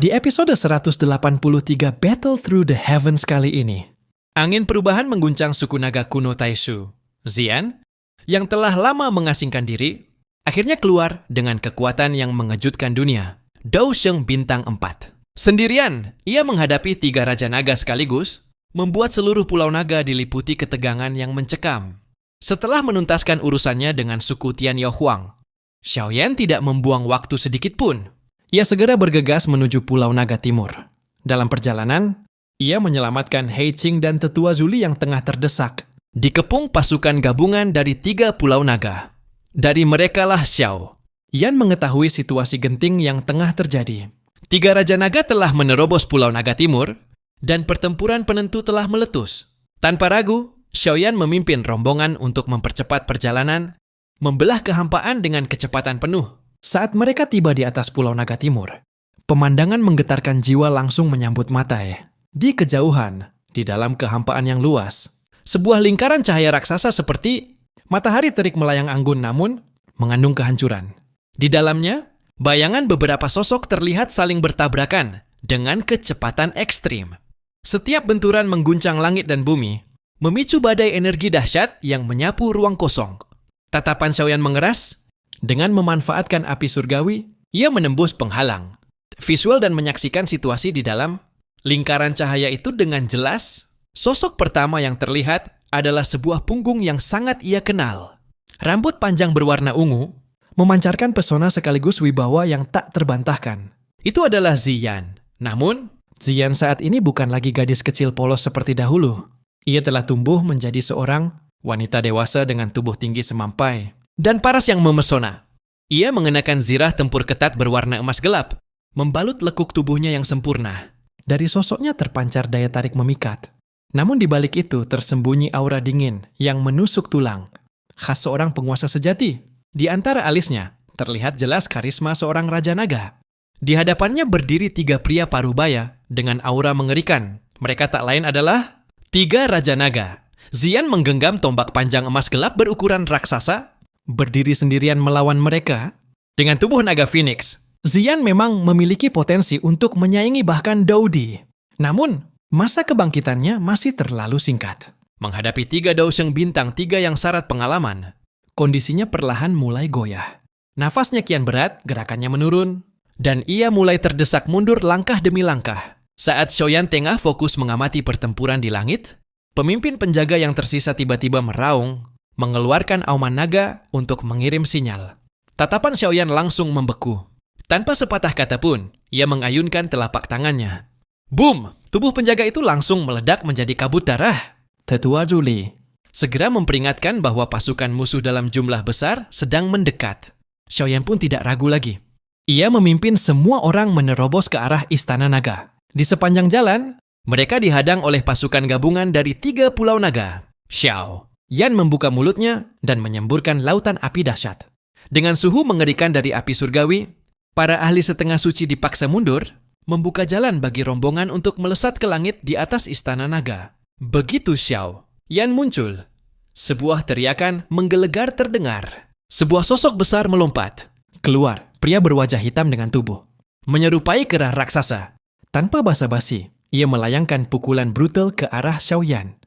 Di episode 183 Battle Through the Heavens kali ini, angin perubahan mengguncang suku naga kuno Taishu. Xian, yang telah lama mengasingkan diri, akhirnya keluar dengan kekuatan yang mengejutkan dunia. Dou Sheng bintang 4. Sendirian, ia menghadapi 3 raja naga sekaligus, membuat seluruh pulau naga diliputi ketegangan yang mencekam. Setelah menuntaskan urusannya dengan suku Tianyao Huang, Xiaoyan tidak membuang waktu sedikit pun. Ia segera bergegas menuju Pulau Naga Timur. Dalam perjalanan, ia menyelamatkan He Qing dan Tetua Zuli yang tengah terdesak. Dikepung pasukan gabungan dari 3 pulau naga. Dari merekalah Xiao. Yan mengetahui situasi genting yang tengah terjadi. 3 raja naga telah menerobos Pulau Naga Timur, dan pertempuran penentu telah meletus. Tanpa ragu, Xiaoyan memimpin rombongan untuk mempercepat perjalanan, membelah kehampaan dengan kecepatan penuh. Saat mereka tiba di atas Pulau Naga Timur, pemandangan menggetarkan jiwa langsung menyambut mata. Di kejauhan, di dalam kehampaan yang luas, sebuah lingkaran cahaya raksasa seperti matahari terik melayang anggun namun mengandung kehancuran. Di dalamnya, bayangan beberapa sosok terlihat saling bertabrakan dengan kecepatan ekstrim. Setiap benturan mengguncang langit dan bumi, memicu badai energi dahsyat yang menyapu ruang kosong. Tatapan Xiaoyan mengeras. Dengan memanfaatkan api surgawi, ia menembus penghalang. Visual dan menyaksikan situasi di dalam lingkaran cahaya itu dengan jelas. Sosok pertama yang terlihat adalah sebuah punggung yang sangat ia kenal. Rambut panjang berwarna ungu, memancarkan pesona sekaligus wibawa yang tak terbantahkan. Itu adalah Xian. Namun, Xian saat ini bukan lagi gadis kecil polos seperti dahulu. Ia telah tumbuh menjadi seorang wanita dewasa dengan tubuh tinggi semampai dan paras yang memesona. Ia mengenakan zirah tempur ketat berwarna emas gelap, membalut lekuk tubuhnya yang sempurna. Dari sosoknya terpancar daya tarik memikat. Namun di balik itu tersembunyi aura dingin yang menusuk tulang, khas seorang penguasa sejati. Di antara alisnya, terlihat jelas karisma seorang raja naga. Di hadapannya berdiri 3 pria parubaya dengan aura mengerikan. Mereka tak lain adalah 3 raja naga. Xian menggenggam tombak panjang emas gelap berukuran raksasa, berdiri sendirian melawan mereka. Dengan tubuh naga Phoenix, Xian memang memiliki potensi untuk menyaingi bahkan Dou Di. Namun, masa kebangkitannya masih terlalu singkat. Menghadapi 3 Dou Sheng bintang 3 yang syarat pengalaman, kondisinya perlahan mulai goyah. Nafasnya kian berat, gerakannya menurun, dan ia mulai terdesak mundur langkah demi langkah. Saat Xiaoyan tengah fokus mengamati pertempuran di langit, pemimpin penjaga yang tersisa tiba-tiba meraung, mengeluarkan auman naga untuk mengirim sinyal. Tatapan Xiaoyan langsung membeku. Tanpa sepatah kata pun, ia mengayunkan telapak tangannya. Boom! Tubuh penjaga itu langsung meledak menjadi kabut darah. Tetua Zuli segera memperingatkan bahwa pasukan musuh dalam jumlah besar sedang mendekat. Xiaoyan pun tidak ragu lagi. Ia memimpin semua orang menerobos ke arah Istana Naga. Di sepanjang jalan, mereka dihadang oleh pasukan gabungan dari 3 pulau naga. Xiao. Yan membuka mulutnya dan menyemburkan lautan api dahsyat. Dengan suhu mengerikan dari api surgawi, para ahli setengah suci dipaksa mundur, membuka jalan bagi rombongan untuk melesat ke langit di atas Istana Naga. Begitu Xiao, Yan muncul. Sebuah teriakan menggelegar terdengar. Sebuah sosok besar melompat. Keluar, pria berwajah hitam dengan tubuh, menyerupai kera raksasa. Tanpa basa-basi, ia melayangkan pukulan brutal ke arah Xiaoyan.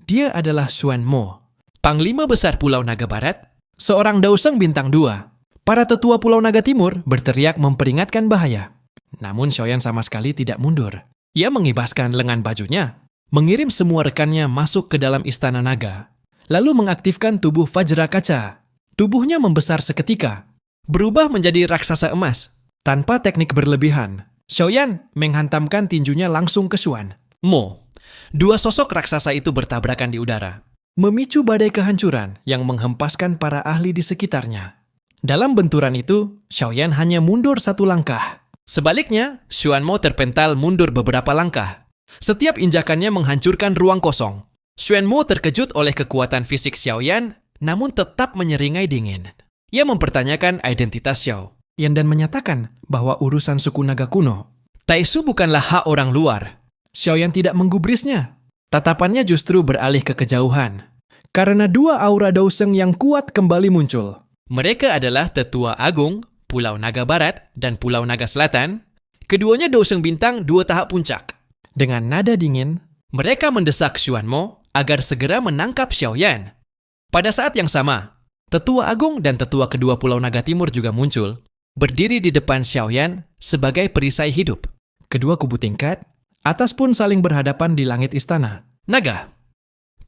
Dia adalah Xuan Mo, Panglima Besar Pulau Naga Barat, seorang Dou Sheng bintang 2. Para tetua Pulau Naga Timur berteriak memperingatkan bahaya. Namun Xiaoyan sama sekali tidak mundur. Ia mengibaskan lengan bajunya, mengirim semua rekannya masuk ke dalam Istana Naga, lalu mengaktifkan tubuh Vajra Kaca. Tubuhnya membesar seketika, berubah menjadi raksasa emas. Tanpa teknik berlebihan, Xiaoyan menghantamkan tinjunya langsung ke Xuan Mo. 2 sosok raksasa itu bertabrakan di udara, memicu badai kehancuran yang menghempaskan para ahli di sekitarnya. Dalam benturan itu, Xiaoyan hanya mundur 1 langkah. Sebaliknya, Xuan Mo terpental mundur beberapa langkah. Setiap injakannya menghancurkan ruang kosong. Xuan Mo terkejut oleh kekuatan fisik Xiaoyan, namun tetap menyeringai dingin. Ia mempertanyakan identitas Xiao Yan dan menyatakan bahwa urusan suku naga kuno, Taishu bukanlah hak orang luar. Xiaoyan tidak menggubrisnya. Tatapannya justru beralih ke kejauhan. Karena 2 aura Dou Sheng yang kuat kembali muncul. Mereka adalah Tetua Agung, Pulau Naga Barat, dan Pulau Naga Selatan, Keduanya Douseng Bintang 2 tahap puncak. Dengan nada dingin, mereka mendesak Xuanmo agar segera menangkap Xiaoyan. Pada saat yang sama, Tetua Agung dan Tetua kedua Pulau Naga Timur juga muncul, berdiri di depan Xiaoyan sebagai perisai hidup. Kedua kubu tingkat, atas pun saling berhadapan di langit istana. Naga,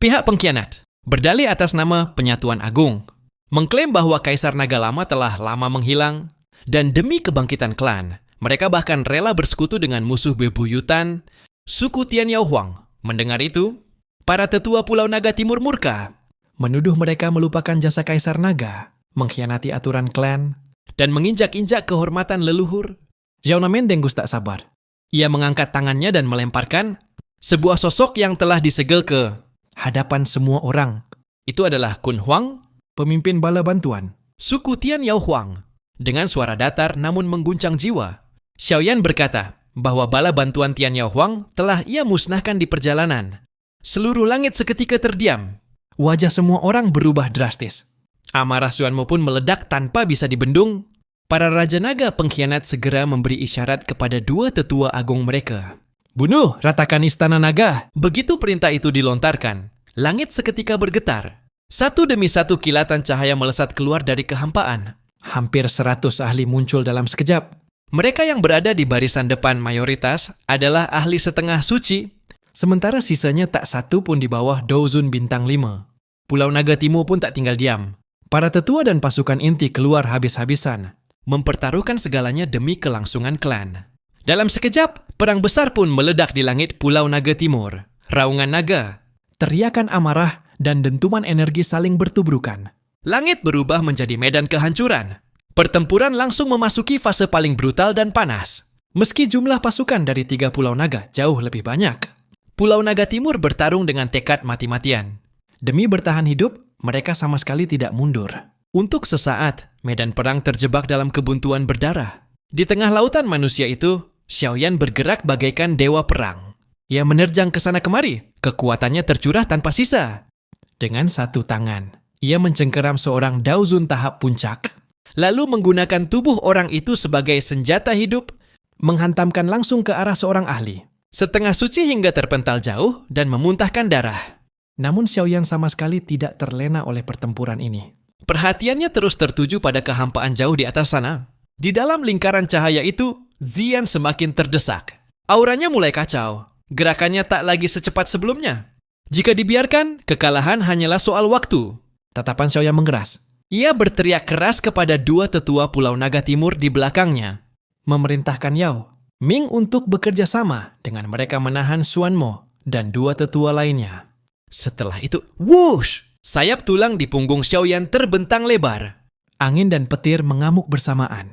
pihak pengkhianat, berdalih atas nama Penyatuan Agung, mengklaim bahwa Kaisar Naga Lama telah lama menghilang, dan demi kebangkitan klan, mereka bahkan rela bersekutu dengan musuh bebuyutan, suku Tian Yao Huang. Mendengar itu, para tetua Pulau Naga Timur murka, menuduh mereka melupakan jasa Kaisar Naga, mengkhianati aturan klan, dan menginjak-injak kehormatan leluhur. Zhao Namendenggus tak sabar. Ia mengangkat tangannya dan melemparkan sebuah sosok yang telah disegel ke hadapan semua orang. Itu adalah Kun Huang, pemimpin bala bantuan suku Tian Yao Huang. Dengan suara datar namun mengguncang jiwa, Xiaoyan berkata bahwa bala bantuan Tian Yao Huang telah ia musnahkan di perjalanan. Seluruh langit seketika terdiam. Wajah semua orang berubah drastis. Amarah Xuanmo pun meledak tanpa bisa dibendung. Para Raja Naga pengkhianat segera memberi isyarat kepada 2 tetua agung mereka. Bunuh, ratakan istana naga. Begitu perintah itu dilontarkan, langit seketika bergetar. Satu demi satu kilatan cahaya melesat keluar dari kehampaan. Hampir 100 ahli muncul dalam sekejap. Mereka yang berada di barisan depan mayoritas adalah ahli setengah suci, sementara sisanya tak satu pun di bawah Douzun Bintang 5. Pulau Naga Timur pun tak tinggal diam. Para tetua dan pasukan inti keluar habis-habisan, mempertaruhkan segalanya demi kelangsungan klan. Dalam sekejap, perang besar pun meledak di langit Pulau Naga Timur. Raungan naga, teriakan amarah, dan dentuman energi saling bertubrukan. Langit berubah menjadi medan kehancuran. Pertempuran langsung memasuki fase paling brutal dan panas. Meski jumlah pasukan dari 3 Pulau Naga jauh lebih banyak, Pulau Naga Timur bertarung dengan tekad mati-matian. Demi bertahan hidup, mereka sama sekali tidak mundur. Untuk sesaat, medan perang terjebak dalam kebuntuan berdarah. Di tengah lautan manusia itu, Xiaoyan bergerak bagaikan dewa perang. Ia menerjang ke sana kemari, kekuatannya tercurah tanpa sisa. Dengan satu tangan, ia mencengkeram seorang Daozun tahap puncak, lalu menggunakan tubuh orang itu sebagai senjata hidup, menghantamkan langsung ke arah seorang ahli. Setengah suci hingga terpental jauh dan memuntahkan darah. Namun Xiaoyan sama sekali tidak terlena oleh pertempuran ini. Perhatiannya terus tertuju pada kehampaan jauh di atas sana. Di dalam lingkaran cahaya itu, Zian semakin terdesak. Auranya mulai kacau. Gerakannya tak lagi secepat sebelumnya. Jika dibiarkan, kekalahan hanyalah soal waktu. Tatapan Xiaoyan mengeras. Ia berteriak keras kepada 2 tetua Pulau Naga Timur di belakangnya, memerintahkan Yao Ming untuk bekerja sama dengan mereka menahan Xuanmo dan 2 tetua lainnya. Setelah itu, whoosh! Sayap tulang di punggung Xiaoyan terbentang lebar. Angin dan petir mengamuk bersamaan.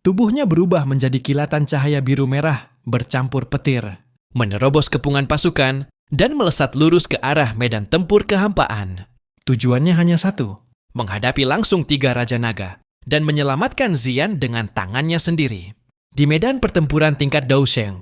Tubuhnya berubah menjadi kilatan cahaya biru merah bercampur petir, menerobos kepungan pasukan dan melesat lurus ke arah medan tempur kehampaan. Tujuannya hanya satu, menghadapi langsung 3 Raja Naga dan menyelamatkan Zian dengan tangannya sendiri. Di medan pertempuran tingkat Daosheng,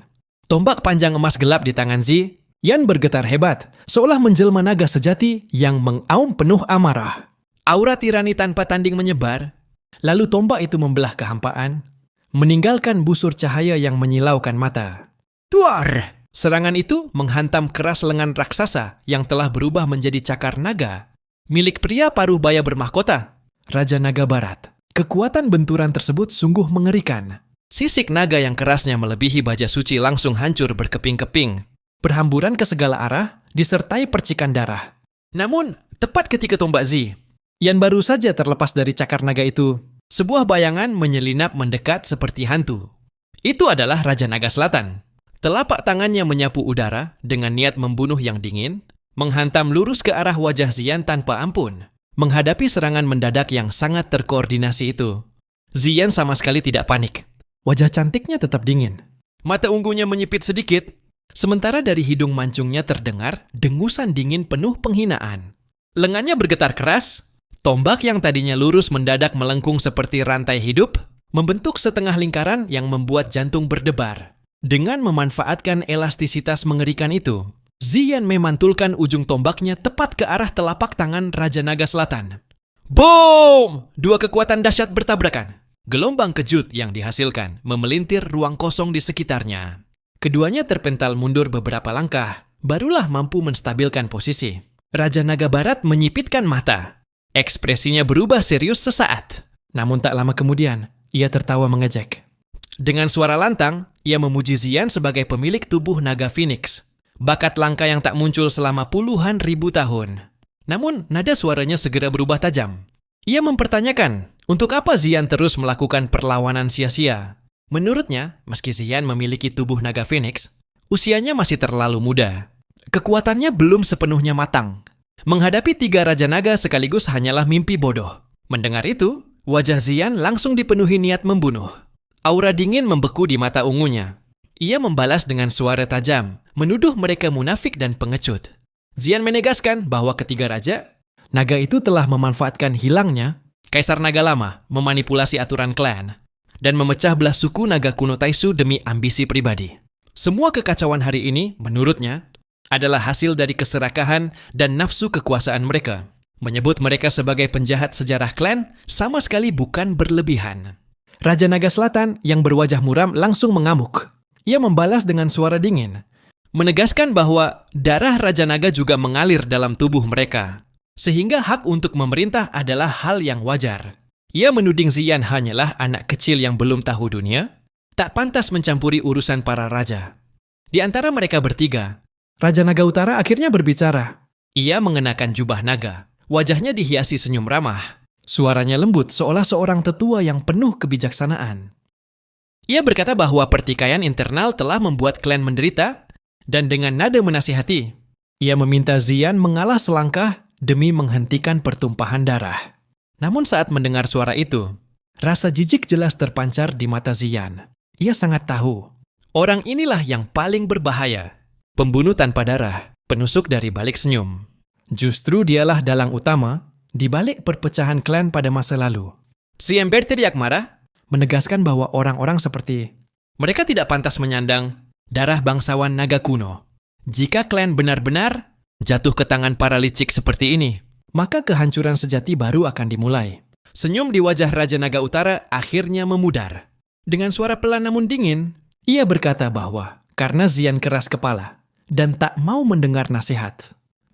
tombak panjang emas gelap di tangan Zi Yan bergetar hebat, seolah menjelma naga sejati yang mengaum penuh amarah. Aura tirani tanpa tanding menyebar, lalu tombak itu membelah kehampaan, meninggalkan busur cahaya yang menyilaukan mata. Tuar! Serangan itu menghantam keras lengan raksasa yang telah berubah menjadi cakar naga, milik pria paruh baya bermahkota, Raja Naga Barat. Kekuatan benturan tersebut sungguh mengerikan. Sisik naga yang kerasnya melebihi baja suci langsung hancur berkeping-keping, berhamburan ke segala arah, disertai percikan darah. Namun, tepat ketika tombak Zi Yan baru saja terlepas dari cakar naga itu, sebuah bayangan menyelinap mendekat seperti hantu. Itu adalah Raja Naga Selatan. Telapak tangannya menyapu udara dengan niat membunuh yang dingin, menghantam lurus ke arah wajah Zian tanpa ampun. Menghadapi serangan mendadak yang sangat terkoordinasi itu, Zian sama sekali tidak panik. Wajah cantiknya tetap dingin. Mata ungunya menyipit sedikit, sementara dari hidung mancungnya terdengar dengusan dingin penuh penghinaan. Lengannya bergetar keras, tombak yang tadinya lurus mendadak melengkung seperti rantai hidup, membentuk setengah lingkaran yang membuat jantung berdebar. Dengan memanfaatkan elastisitas mengerikan itu, Zian memantulkan ujung tombaknya tepat ke arah telapak tangan Raja Naga Selatan. Boom! 2 kekuatan dahsyat bertabrakan. Gelombang kejut yang dihasilkan memelintir ruang kosong di sekitarnya. Keduanya terpental mundur beberapa langkah, barulah mampu menstabilkan posisi. Raja Naga Barat menyipitkan mata. Ekspresinya berubah serius sesaat. Namun tak lama kemudian, ia tertawa mengejek. Dengan suara lantang, ia memuji Xian sebagai pemilik tubuh naga Phoenix. Bakat langka yang tak muncul selama puluhan ribu tahun. Namun, nada suaranya segera berubah tajam. Ia mempertanyakan, untuk apa Xian terus melakukan perlawanan sia-sia? Menurutnya, meski Xian memiliki tubuh naga Phoenix, usianya masih terlalu muda. Kekuatannya belum sepenuhnya matang. Menghadapi 3 Raja Naga sekaligus hanyalah mimpi bodoh. Mendengar itu, wajah Xian langsung dipenuhi niat membunuh. Aura dingin membeku di mata ungunya. Ia membalas dengan suara tajam, menuduh mereka munafik dan pengecut. Xian menegaskan bahwa ketiga raja naga itu telah memanfaatkan hilangnya Kaisar Naga Lama memanipulasi aturan klan dan memecah belah suku naga kuno Taisu demi ambisi pribadi. Semua kekacauan hari ini, menurutnya, adalah hasil dari keserakahan dan nafsu kekuasaan mereka. Menyebut mereka sebagai penjahat sejarah klan sama sekali bukan berlebihan. Raja Naga Selatan yang berwajah muram langsung mengamuk. Ia membalas dengan suara dingin, menegaskan bahwa darah Raja Naga juga mengalir dalam tubuh mereka. Sehingga hak untuk memerintah adalah hal yang wajar. Ia menuding Xian hanyalah anak kecil yang belum tahu dunia, tak pantas mencampuri urusan para raja. Di antara mereka bertiga, Raja Naga Utara akhirnya berbicara. Ia mengenakan jubah naga, wajahnya dihiasi senyum ramah. Suaranya lembut seolah seorang tetua yang penuh kebijaksanaan. Ia berkata bahwa pertikaian internal telah membuat klan menderita, dan dengan nada menasihati, ia meminta Xian mengalah selangkah demi menghentikan pertumpahan darah. Namun saat mendengar suara itu, rasa jijik jelas terpancar di mata Xian. Ia sangat tahu, orang inilah yang paling berbahaya. Pembunuh tanpa darah, penusuk dari balik senyum. Justru dialah dalang utama di balik perpecahan klan pada masa lalu. Xian berteriak marah, menegaskan bahwa orang-orang seperti mereka tidak pantas menyandang darah bangsawan naga kuno. Jika klan benar-benar jatuh ke tangan para licik seperti ini, maka kehancuran sejati baru akan dimulai. Senyum di wajah Raja Naga Utara akhirnya memudar. Dengan suara pelan namun dingin, ia berkata bahwa karena Xian keras kepala dan tak mau mendengar nasihat,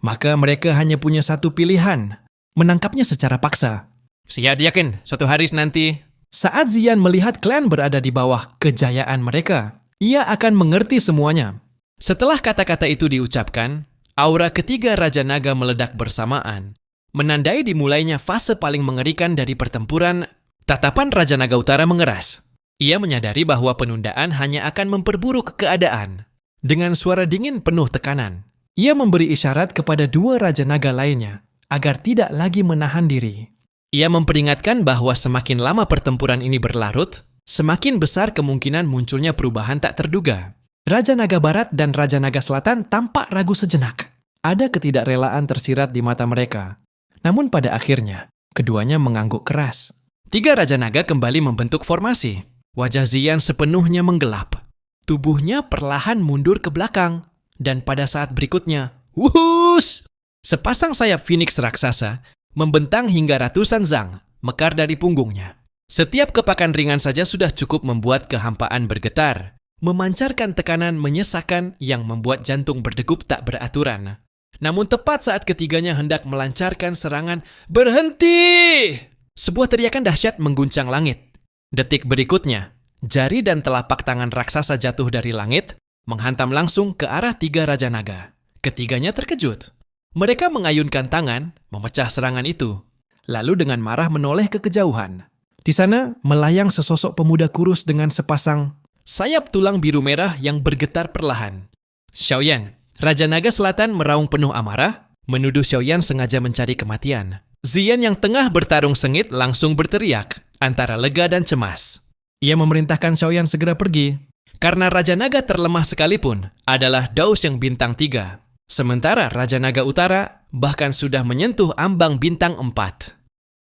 maka mereka hanya punya satu pilihan, menangkapnya secara paksa. Xian yakin suatu hari nanti, saat Xian melihat klan berada di bawah kejayaan mereka, ia akan mengerti semuanya. Setelah kata-kata itu diucapkan, aura ketiga Raja Naga meledak bersamaan, menandai dimulainya fase paling mengerikan dari pertempuran. Tatapan Raja Naga Utara mengeras. Ia menyadari bahwa penundaan hanya akan memperburuk keadaan. Dengan suara dingin penuh tekanan, ia memberi isyarat kepada 2 Raja Naga lainnya agar tidak lagi menahan diri. Ia memperingatkan bahwa semakin lama pertempuran ini berlarut, semakin besar kemungkinan munculnya perubahan tak terduga. Raja Naga Barat dan Raja Naga Selatan tampak ragu sejenak. Ada ketidakrelaan tersirat di mata mereka. Namun pada akhirnya, keduanya mengangguk keras. 3 Raja Naga kembali membentuk formasi. Wajah Xian sepenuhnya menggelap. Tubuhnya perlahan mundur ke belakang. Dan pada saat berikutnya, wuhus! Sepasang sayap Phoenix raksasa membentang hingga ratusan zang mekar dari punggungnya. Setiap kepakan ringan saja sudah cukup membuat kehampaan bergetar, memancarkan tekanan menyesakan yang membuat jantung berdegup tak beraturan. Namun tepat saat ketiganya hendak melancarkan serangan, berhenti! Sebuah teriakan dahsyat mengguncang langit. Detik berikutnya, jari dan telapak tangan raksasa jatuh dari langit, menghantam langsung ke arah 3 Raja Naga. Ketiganya terkejut. Mereka mengayunkan tangan, memecah serangan itu, lalu dengan marah menoleh ke kejauhan. Di sana, melayang sesosok pemuda kurus dengan sepasang sayap tulang biru merah yang bergetar perlahan. Xiaoyan, Raja Naga Selatan meraung penuh amarah, menuduh Xiaoyan sengaja mencari kematian. Xian yang tengah bertarung sengit langsung berteriak, antara lega dan cemas. Ia memerintahkan Xiaoyan segera pergi, karena Raja Naga terlemah sekalipun adalah Dao Sheng bintang 3. Sementara Raja Naga Utara bahkan sudah menyentuh ambang bintang 4.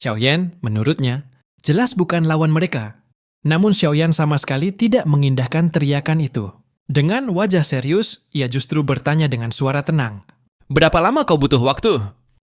Xiaoyan, menurutnya, jelas bukan lawan mereka. Namun Xiaoyan sama sekali tidak mengindahkan teriakan itu. Dengan wajah serius, ia justru bertanya dengan suara tenang. Berapa lama kau butuh waktu?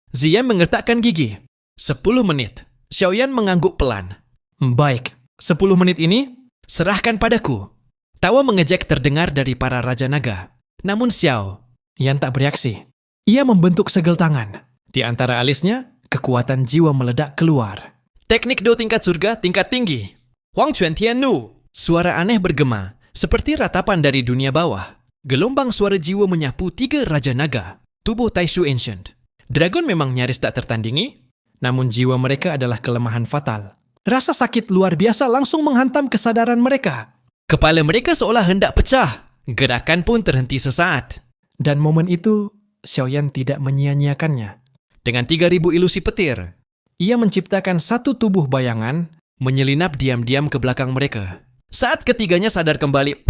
Xian mengertakkan gigi. 10 menit. Xiaoyan mengangguk pelan. Baik, 10 menit ini, serahkan padaku. Tawa mengejek terdengar dari para Raja Naga. Namun Xiao, Yan tak bereaksi. Ia membentuk segel tangan. Di antara alisnya, kekuatan jiwa meledak keluar. Teknik Do tingkat surga tingkat tinggi. Huang Quan Tian Nu. Suara aneh bergema, seperti ratapan dari dunia bawah. Gelombang suara jiwa menyapu 3 Raja Naga, tubuh Taishu Ancient. Dragon memang nyaris tak tertandingi, namun jiwa mereka adalah kelemahan fatal. Rasa sakit luar biasa langsung menghantam kesadaran mereka. Kepala mereka seolah hendak pecah. Gerakan pun terhenti sesaat. Dan momen itu, Xiaoyan tidak menyia-nyiakannya. Dengan 3.000 ilusi petir, ia menciptakan satu tubuh bayangan menyelinap diam-diam ke belakang mereka. Saat ketiganya sadar kembali,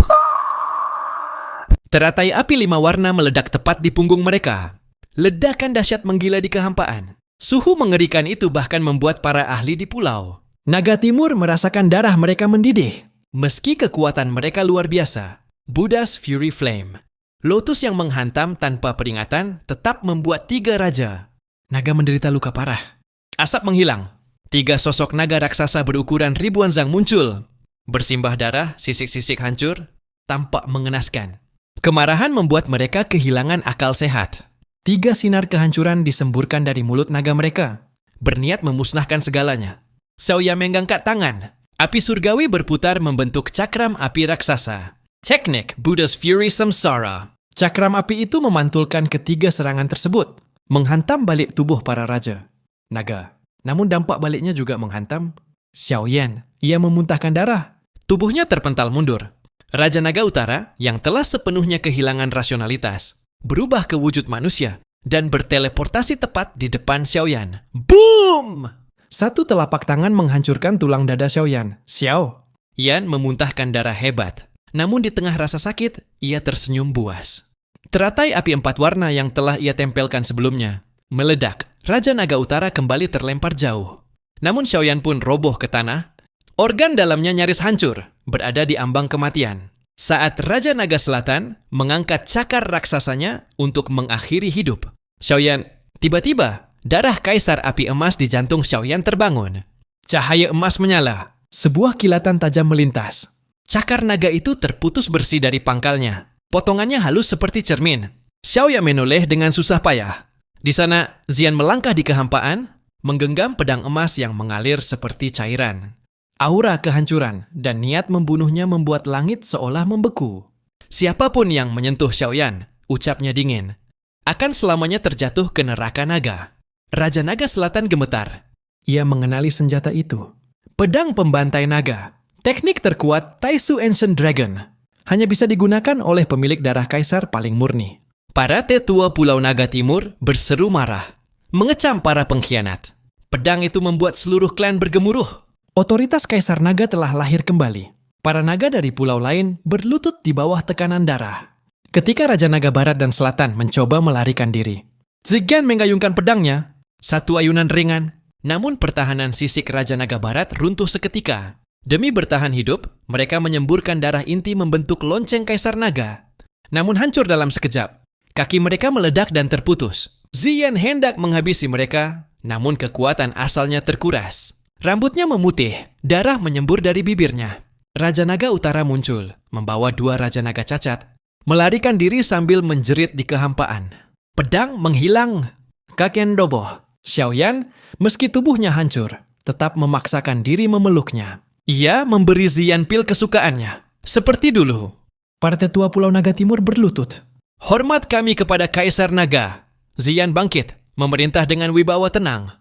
teratai api 5 warna meledak tepat di punggung mereka. Ledakan dahsyat menggila di kehampaan. Suhu mengerikan itu bahkan membuat para ahli di pulau Naga Timur merasakan darah mereka mendidih. Meski kekuatan mereka luar biasa, Buddha's Fury Flame, lotus yang menghantam tanpa peringatan tetap membuat 3 raja naga menderita luka parah. Asap menghilang. 3 sosok naga raksasa berukuran ribuan zang muncul. Bersimbah darah, sisik-sisik hancur, tampak mengenaskan. Kemarahan membuat mereka kehilangan akal sehat. 3 sinar kehancuran disemburkan dari mulut naga mereka, berniat memusnahkan segalanya. Xiaoyan menggangkat tangan. Api surgawi berputar membentuk cakram api raksasa. Teknik Buddha's Fury Samsara. Cakram api itu memantulkan ketiga serangan tersebut, menghantam balik tubuh para raja naga. Namun dampak baliknya juga menghantam Xiaoyan. Ia memuntahkan darah. Tubuhnya terpental mundur. Raja Naga Utara yang telah sepenuhnya kehilangan rasionalitas berubah ke wujud manusia dan berteleportasi tepat di depan Xiaoyan. Boom! Satu telapak tangan menghancurkan tulang dada Xiaoyan. Xiao. Yan memuntahkan darah hebat. Namun di tengah rasa sakit, ia tersenyum buas. Teratai api 4 warna yang telah ia tempelkan sebelumnya meledak. Raja Naga Utara kembali terlempar jauh. Namun Xiaoyan pun roboh ke tanah. Organ dalamnya nyaris hancur, berada di ambang kematian. Saat Raja Naga Selatan mengangkat cakar raksasanya untuk mengakhiri hidup. Xiaoyan, tiba-tiba, darah kaisar api emas di jantung Xiaoyan terbangun. Cahaya emas menyala. Sebuah kilatan tajam melintas. Cakar naga itu terputus bersih dari pangkalnya. Potongannya halus seperti cermin. Xiaoyan menoleh dengan susah payah. Di sana, Xian melangkah di kehampaan, menggenggam pedang emas yang mengalir seperti cairan. Aura kehancuran dan niat membunuhnya membuat langit seolah membeku. Siapapun yang menyentuh Xiaoyan, ucapnya dingin, akan selamanya terjatuh ke neraka naga. Raja Naga Selatan gemetar. Ia mengenali senjata itu. Pedang pembantai naga. Teknik terkuat Taishu Ancient Dragon. Hanya bisa digunakan oleh pemilik darah kaisar paling murni. Para tetua Pulau Naga Timur berseru marah, mengecam para pengkhianat. Pedang itu membuat seluruh klan bergemuruh. Otoritas Kaisar Naga telah lahir kembali. Para naga dari pulau lain berlutut di bawah tekanan darah. Ketika Raja Naga Barat dan Selatan mencoba melarikan diri, Zigan mengayunkan pedangnya. Satu ayunan ringan, namun pertahanan sisik Raja Naga Barat runtuh seketika. Demi bertahan hidup, mereka menyemburkan darah inti membentuk lonceng Kaisar Naga. Namun hancur dalam sekejap. Kaki mereka meledak dan terputus. Xian hendak menghabisi mereka, namun kekuatan asalnya terkuras. Rambutnya memutih, darah menyembur dari bibirnya. Raja Naga Utara muncul, membawa 2 Raja Naga cacat, melarikan diri sambil menjerit di kehampaan. Pedang menghilang. Kakek roboh. Xiaoyan, meski tubuhnya hancur, tetap memaksakan diri memeluknya. Ia memberi Xian pil kesukaannya. Seperti dulu. Para tetua Pulau Naga Timur berlutut. Hormat kami kepada Kaisar Naga. Xian bangkit, memerintah dengan wibawa tenang.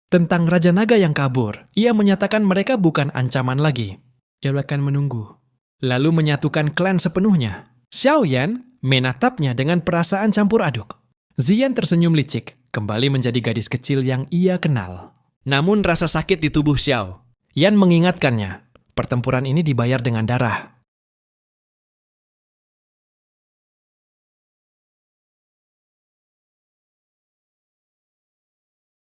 Tentang Raja Naga yang kabur, ia menyatakan mereka bukan ancaman lagi. Ia akan menunggu. Lalu menyatukan klan sepenuhnya. Xiaoyan menatapnya dengan perasaan campur aduk. Xian tersenyum licik, kembali menjadi gadis kecil yang ia kenal. Namun rasa sakit di tubuh Xiao. Yan mengingatkannya, pertempuran ini dibayar dengan darah.